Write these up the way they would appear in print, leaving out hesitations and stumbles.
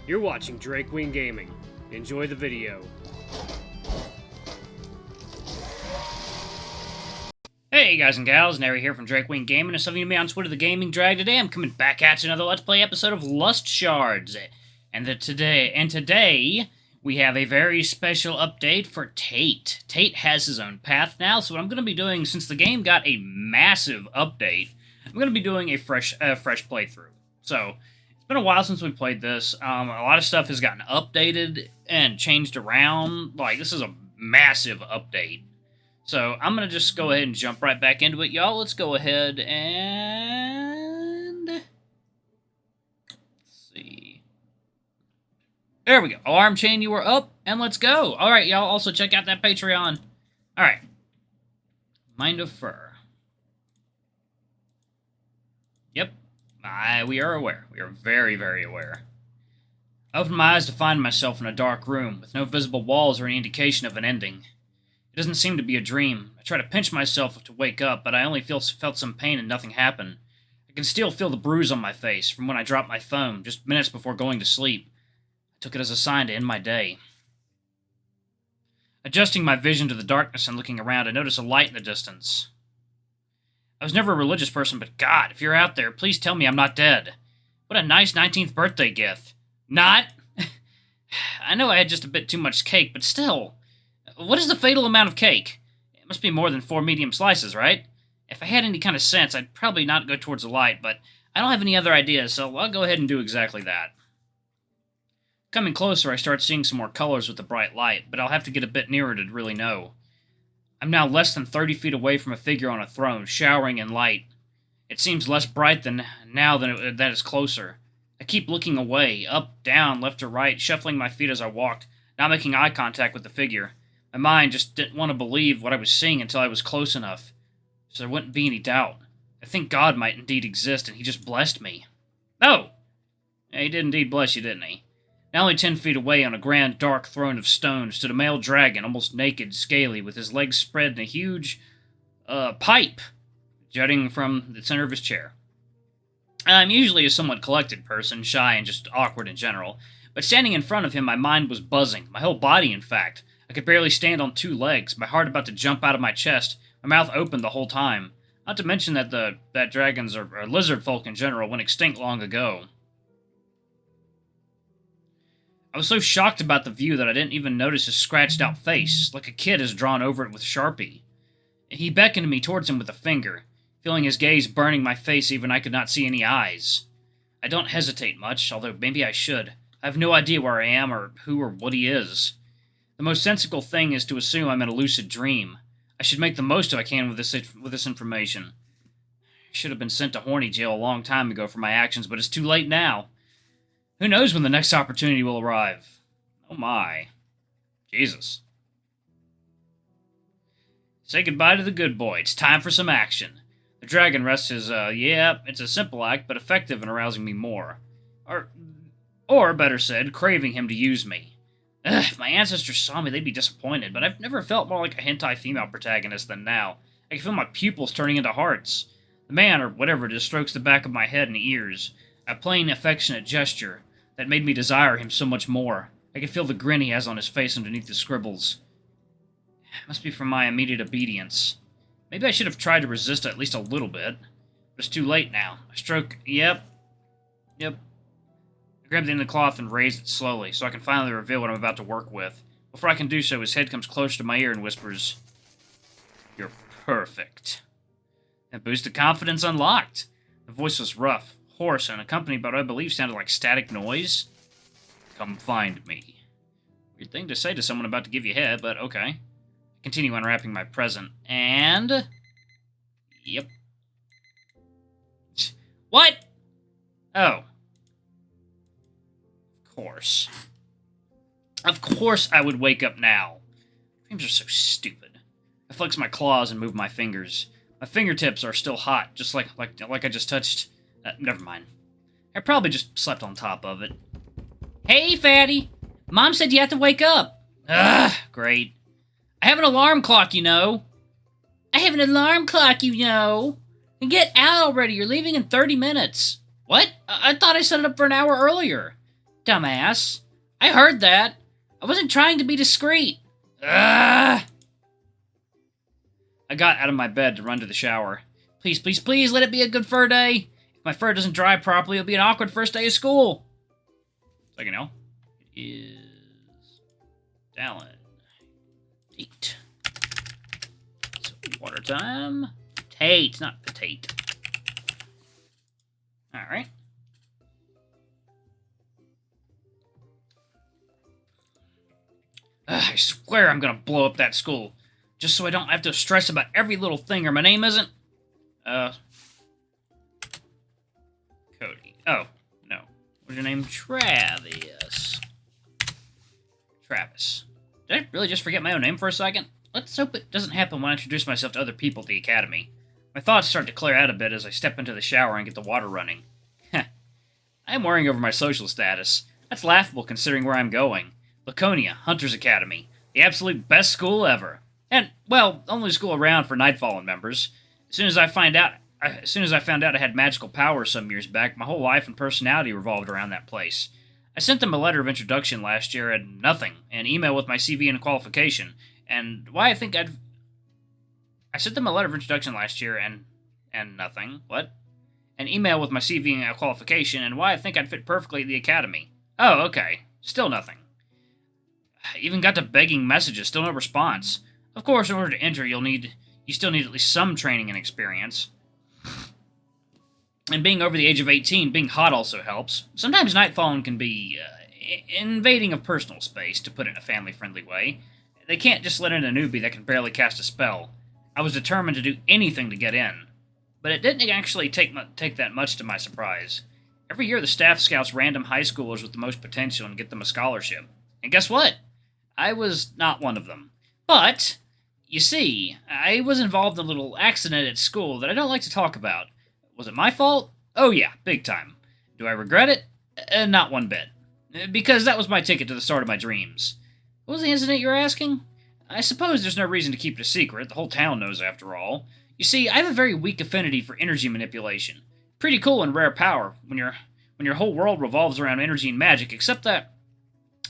You're watching Drake Wing Gaming. Enjoy the video. Hey guys and gals, Nary here from Drake Wing Gaming, and something to me on Twitter the Gaming Drag. Today I'm coming back at you another Let's Play episode of Shards. Today we have a very special update for Tate. Tate has his own path now, so what I'm going to be doing, since the game got a massive update, I'm going to be doing a fresh playthrough. So, it's been a while since we played this. A lot of stuff has gotten updated and changed around. Like, this is a massive update. So, I'm going to just go ahead and jump right back into it, y'all. Let's go ahead and... let's see. There we go. Alarm chain, you are up, and let's go. Alright, y'all. Also, check out that Patreon. Alright. Mind of Fur. Yep. We are aware. We are very, very aware. I opened my eyes to find myself in a dark room, with no visible walls or any indication of an ending. It doesn't seem to be a dream. I try to pinch myself to wake up, but I only felt some pain and nothing happened. I can still feel the bruise on my face from when I dropped my phone, just minutes before going to sleep. I took it as a sign to end my day. Adjusting my vision to the darkness and looking around, I notice a light in the distance. I was never a religious person, but God, if you're out there, please tell me I'm not dead. What a nice 19th birthday gift. Not? I know I had just a bit too much cake, but still... what is the fatal amount of cake? It must be more than 4 medium slices, right? If I had any kind of sense, I'd probably not go towards the light, but I don't have any other ideas, so I'll go ahead and do exactly that. Coming closer, I start seeing some more colors with the bright light, but I'll have to get a bit nearer to really know. I'm now less than 30 feet away from a figure on a throne, showering in light. It seems less bright than that is closer. I keep looking away, up, down, left or right, shuffling my feet as I walked, not making eye contact with the figure. My mind just didn't want to believe what I was seeing until I was close enough, so there wouldn't be any doubt. I think God might indeed exist, and he just blessed me. Oh! Yeah, he did indeed bless you, didn't he? Now only 10 feet away on a grand dark throne of stone stood a male dragon, almost naked, scaly, with his legs spread and a huge, pipe jutting from the center of his chair. I'm usually a somewhat collected person, shy and just awkward in general, but standing in front of him my mind was buzzing, my whole body in fact. I could barely stand on 2 legs, my heart about to jump out of my chest, my mouth open the whole time. Not to mention that dragons or lizard folk in general went extinct long ago. I was so shocked about the view that I didn't even notice his scratched-out face, like a kid has drawn over it with Sharpie. He beckoned me towards him with a finger, feeling his gaze burning my face even I could not see any eyes. I don't hesitate much, although maybe I should. I have no idea where I am or who or what he is. The most sensible thing is to assume I'm in a lucid dream. I should make the most I can with this information. I should have been sent to horny jail a long time ago for my actions, but it's too late now. Who knows when the next opportunity will arrive? Oh my. Jesus. Say goodbye to the good boy. It's time for some action. The dragon rests his, it's a simple act, but effective in arousing me more. Or better said, craving him to use me. If my ancestors saw me, they'd be disappointed, but I've never felt more like a hentai female protagonist than now. I can feel my pupils turning into hearts. The man, or whatever, just strokes the back of my head and ears. A plain, affectionate gesture that made me desire him so much more. I could feel the grin he has on his face underneath the scribbles. It must be from my immediate obedience. Maybe I should have tried to resist at least a little bit. But it's too late now. I stroke... Yep. I grab the end of the cloth and raise it slowly, so I can finally reveal what I'm about to work with. Before I can do so, his head comes closer to my ear and whispers, "You're perfect." And boost of confidence unlocked. The voice was rough, hoarse, and accompanied by what I believe sounded like static noise. "Come find me." Weird thing to say to someone about to give you head, but okay. I continue unwrapping my present, and... Yep. What? Oh. Of course I would wake up now. Dreams are so stupid. I flex my claws and move my fingers. My fingertips are still hot, just like I just touched... never mind. I probably just slept on top of it. Hey, fatty! Mom said you have to wake up. Ugh, great. I have an alarm clock, you know. And get out already, you're leaving in 30 minutes. What? I thought I set it up for an hour earlier. dumbass. I heard that. I wasn't trying to be discreet. Ugh. I got out of my bed to run to the shower. Please, please, please, let it be a good fur day. If my fur doesn't dry properly, it'll be an awkward first day of school. So you know, it is Dallin. Tate. So water time. Tate, not Tate. Alright. I swear I'm gonna blow up that school. Just so I don't have to stress about every little thing or my name isn't... Cody. Oh, no. What's your name? Travis. Travis. Did I really just forget my own name for a second? Let's hope it doesn't happen when I introduce myself to other people at the academy. My thoughts start to clear out a bit as I step into the shower and get the water running. Heh. I am worrying over my social status. That's laughable considering where I'm going. Laconia, Hunter's Academy. The absolute best school ever. And, well, only school around for Nightfallen members. As soon as I found out I had magical powers some years back, my whole life and personality revolved around that place. I sent them a letter of introduction last year and nothing, an email with my CV and qualification, and why I think I'd... I sent them a letter of introduction last year and nothing. What? An email with my CV and qualification, and why I think I'd fit perfectly at the academy. Oh, okay. Still nothing. I even got to begging messages, still no response. Of course, in order to enter, you still need at least some training and experience. And being over the age of 18, being hot also helps. Sometimes Nightfallen can be invading of personal space, to put it in a family-friendly way. They can't just let in a newbie that can barely cast a spell. I was determined to do anything to get in. But it didn't actually take that much to my surprise. Every year the staff scouts random high schoolers with the most potential and get them a scholarship. And guess what? I was not one of them. But, you see, I was involved in a little accident at school that I don't like to talk about. Was it my fault? Oh yeah, big time. Do I regret it? Not one bit. Because that was my ticket to the start of my dreams. What was the incident you're asking? I suppose there's no reason to keep it a secret. The whole town knows after all. You see, I have a very weak affinity for energy manipulation. Pretty cool and rare power when your whole world revolves around energy and magic, except that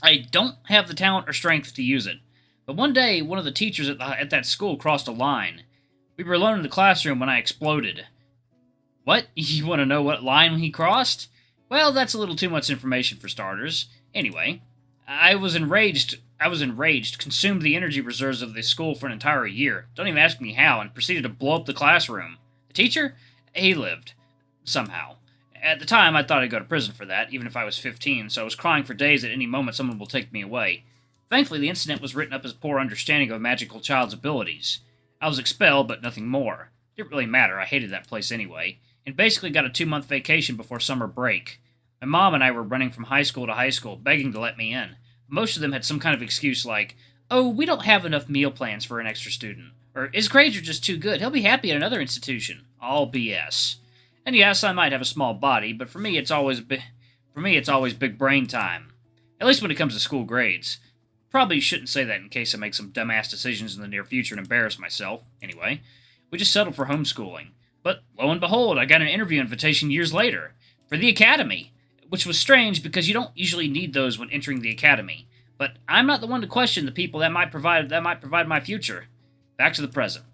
I don't have the talent or strength to use it. But one day, one of the teachers at that school crossed a line. We were alone in the classroom when I exploded. What? You want to know what line he crossed? Well, that's a little too much information for starters. Anyway, I was enraged, consumed the energy reserves of the school for an entire year. Don't even ask me how, and proceeded to blow up the classroom. The teacher? He lived. Somehow. At the time, I thought I'd go to prison for that, even if I was 15, so I was crying for days at any moment someone will take me away. Thankfully, the incident was written up as poor understanding of a magical child's abilities. I was expelled, but nothing more. It didn't really matter, I hated that place anyway, and basically got a 2-month vacation before summer break. My mom and I were running from high school to high school, begging to let me in. Most of them had some kind of excuse like, oh, we don't have enough meal plans for an extra student, or his grades are just too good, he'll be happy at another institution. All BS. And yes, I might have a small body, but for me it's always big brain time. At least when it comes to school grades. Probably shouldn't say that in case I make some dumbass decisions in the near future and embarrass myself. Anyway, we just settled for homeschooling. But lo and behold, I got an interview invitation years later for the academy, which was strange because you don't usually need those when entering the academy. But I'm not the one to question the people that might provide my future. Back to the present.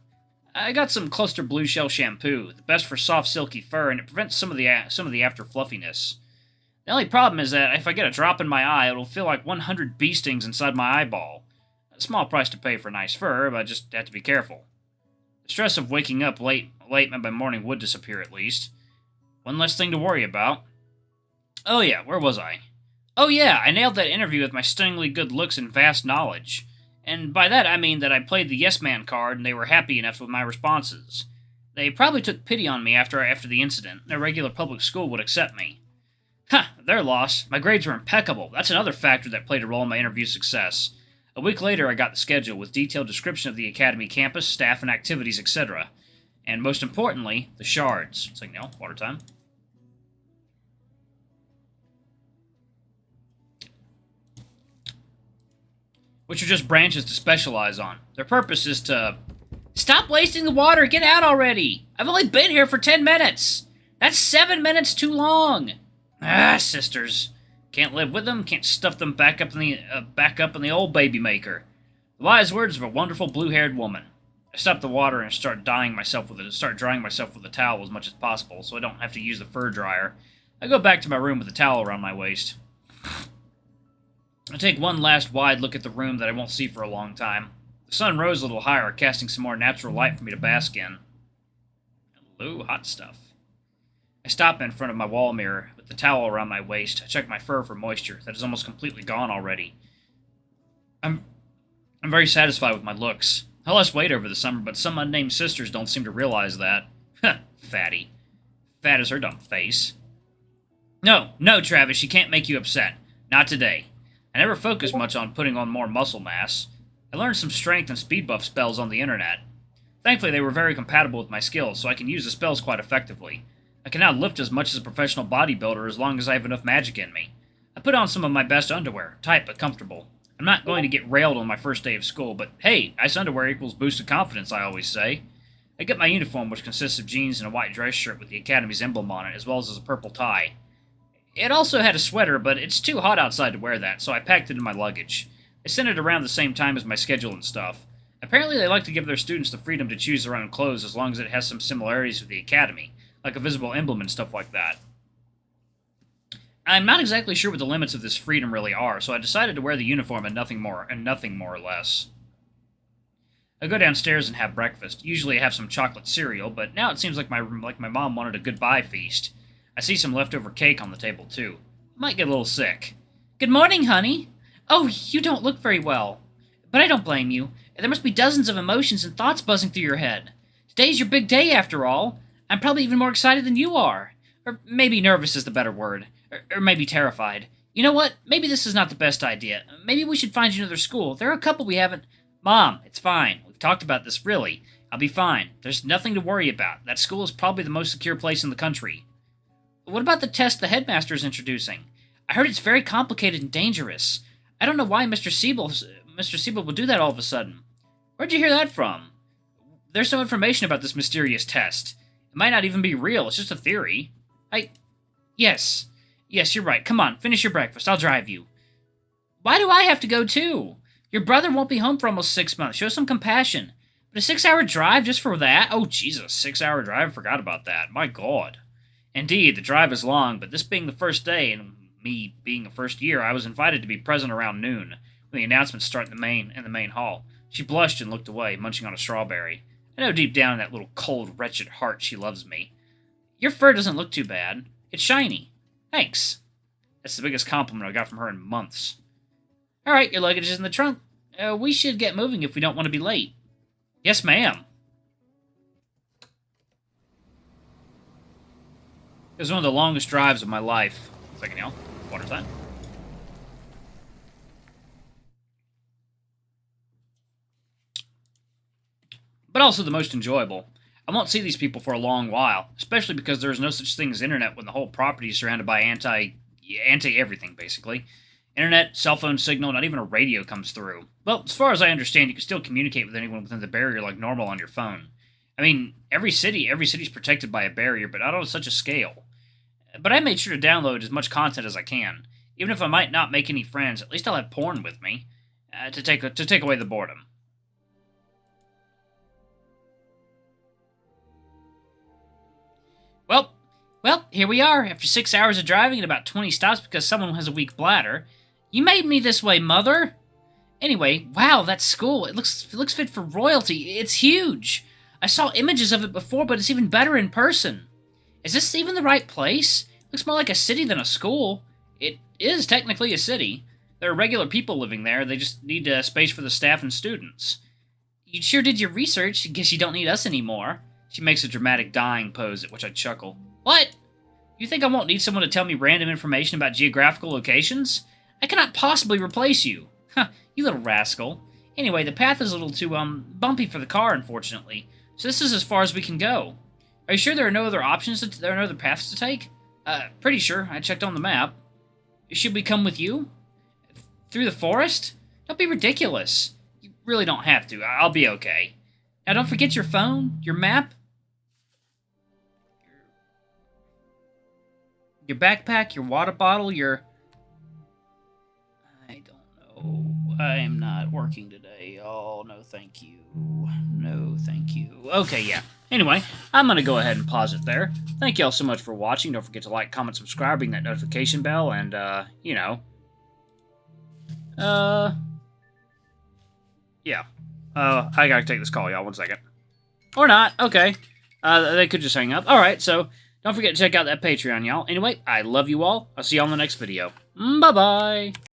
I got some cluster blue shell shampoo, the best for soft silky fur, and it prevents some of the after fluffiness. The only problem is that if I get a drop in my eye, it'll feel like 100 bee stings inside my eyeball. A small price to pay for nice fur, but I just have to be careful. The stress of waking up late meant my morning would disappear at least. One less thing to worry about. Oh yeah, where was I? Oh yeah, I nailed that interview with my stunningly good looks and vast knowledge. And by that I mean that I played the yes man card and they were happy enough with my responses. They probably took pity on me after the incident. A regular public school would accept me. Huh, their loss. My grades were impeccable. That's another factor that played a role in my interview success. A week later, I got the schedule with detailed description of the academy campus, staff, and activities, etc. And most importantly, the Shards. It's like, no, water time. Which are just branches to specialize on. Their purpose is to... Stop wasting the water! Get out already! I've only been here for 10 minutes! That's 7 minutes too long! Ah, sisters. Can't live with them, can't stuff them back up in the old baby maker. The wise words of a wonderful blue-haired woman. I stop the water and start drying myself with a towel as much as possible, so I don't have to use the fur dryer. I go back to my room with a towel around my waist. I take one last wide look at the room that I won't see for a long time. The sun rose a little higher, casting some more natural light for me to bask in. Hello, hot stuff. I stop in front of my wall mirror with the towel around my waist. I check my fur for moisture. That is almost completely gone already. I'm very satisfied with my looks. I lost weight over the summer, but some unnamed sisters don't seem to realize that. Huh, fatty. Fat as her dumb face. No, Travis, she can't make you upset. Not today. I never focused much on putting on more muscle mass. I learned some strength and speed buff spells on the internet. Thankfully, they were very compatible with my skills, so I can use the spells quite effectively. I can now lift as much as a professional bodybuilder as long as I have enough magic in me. I put on some of my best underwear, tight but comfortable. I'm not going to get railed on my first day of school, but hey, nice underwear equals boosted confidence, I always say. I get my uniform, which consists of jeans and a white dress shirt with the Academy's emblem on it, as well as a purple tie. It also had a sweater, but it's too hot outside to wear that, so I packed it in my luggage. I sent it around the same time as my schedule and stuff. Apparently they like to give their students the freedom to choose their own clothes as long as it has some similarities with the Academy, like a visible emblem and stuff like that. I'm not exactly sure what the limits of this freedom really are, so I decided to wear the uniform and nothing more or less. I go downstairs and have breakfast. Usually I have some chocolate cereal, but now it seems like my mom wanted a goodbye feast. I see some leftover cake on the table, too. I might get a little sick. Good morning, honey. Oh, you don't look very well. But I don't blame you. There must be dozens of emotions and thoughts buzzing through your head. Today's your big day, after all. I'm probably even more excited than you are. Or maybe nervous is the better word. Or maybe terrified. You know what? Maybe this is not the best idea. Maybe we should find you another school. There are a couple we haven't... Mom, it's fine. We've talked about this, really. I'll be fine. There's nothing to worry about. That school is probably the most secure place in the country. What about the test the headmaster is introducing? I heard it's very complicated and dangerous. I don't know why Mr. Siebel would do that all of a sudden. Where'd you hear that from? There's no information about this mysterious test. It might not even be real. It's just a theory. Yes, you're right. Come on, finish your breakfast. I'll drive you. Why do I have to go too? Your brother won't be home for almost 6 months. Show some compassion. But a 6-hour drive just for that? Oh, Jesus, 6-hour drive? I forgot about that. My God. Indeed, the drive is long, but this being the first day, and me being a first year, I was invited to be present around noon, when the announcements start in the main hall. She blushed and looked away, munching on a strawberry. I know deep down in that little cold, wretched heart she loves me. Your fur doesn't look too bad. It's shiny. Thanks. That's the biggest compliment I got from her in months. All right, your luggage is in the trunk. We should get moving if we don't want to be late. Yes, ma'am. It was one of the longest drives of my life. Second, y'all. Water time. But also the most enjoyable. I won't see these people for a long while, especially because there is no such thing as internet when the whole property is surrounded by anti-everything, basically. Internet, cell phone signal, not even a radio comes through. Well, as far as I understand, you can still communicate with anyone within the barrier like normal on your phone. I mean, every city's protected by a barrier, but not on such a scale. But I made sure to download as much content as I can. Even if I might not make any friends, at least I'll have porn with me, to take away the boredom. Well, here we are, after 6 hours of driving and about 20 stops because someone has a weak bladder. You made me this way, Mother! Anyway, wow, that school, it looks fit for royalty. It's huge! I saw images of it before, but it's even better in person. Is this even the right place? Looks more like a city than a school. It is technically a city. There are regular people living there, they just need space for the staff and students. You sure did your research, guess you don't need us anymore. She makes a dramatic dying pose, at which I chuckle. What? You think I won't need someone to tell me random information about geographical locations? I cannot possibly replace you. Huh, you little rascal. Anyway, the path is a little too, bumpy for the car, unfortunately. So this is as far as we can go. Are you sure there are no other options, there are no other paths to take? Pretty sure. I checked on the map. Should we come with you? Through the forest? Don't be ridiculous. You really don't have to. I'll be okay. Now don't forget your phone, your map, your backpack, your water bottle, your I don't know. I am not working today. Oh, no thank you. No thank you. Okay, yeah. Anyway, I'm going to go ahead and pause it there. Thank y'all so much for watching. Don't forget to like, comment, subscribe, ring that notification bell, and, you know. Yeah. I gotta take this call, y'all. 1 second. Or not. Okay. They could just hang up. Alright, so don't forget to check out that Patreon, y'all. Anyway, I love you all. I'll see y'all in the next video. Bye-bye.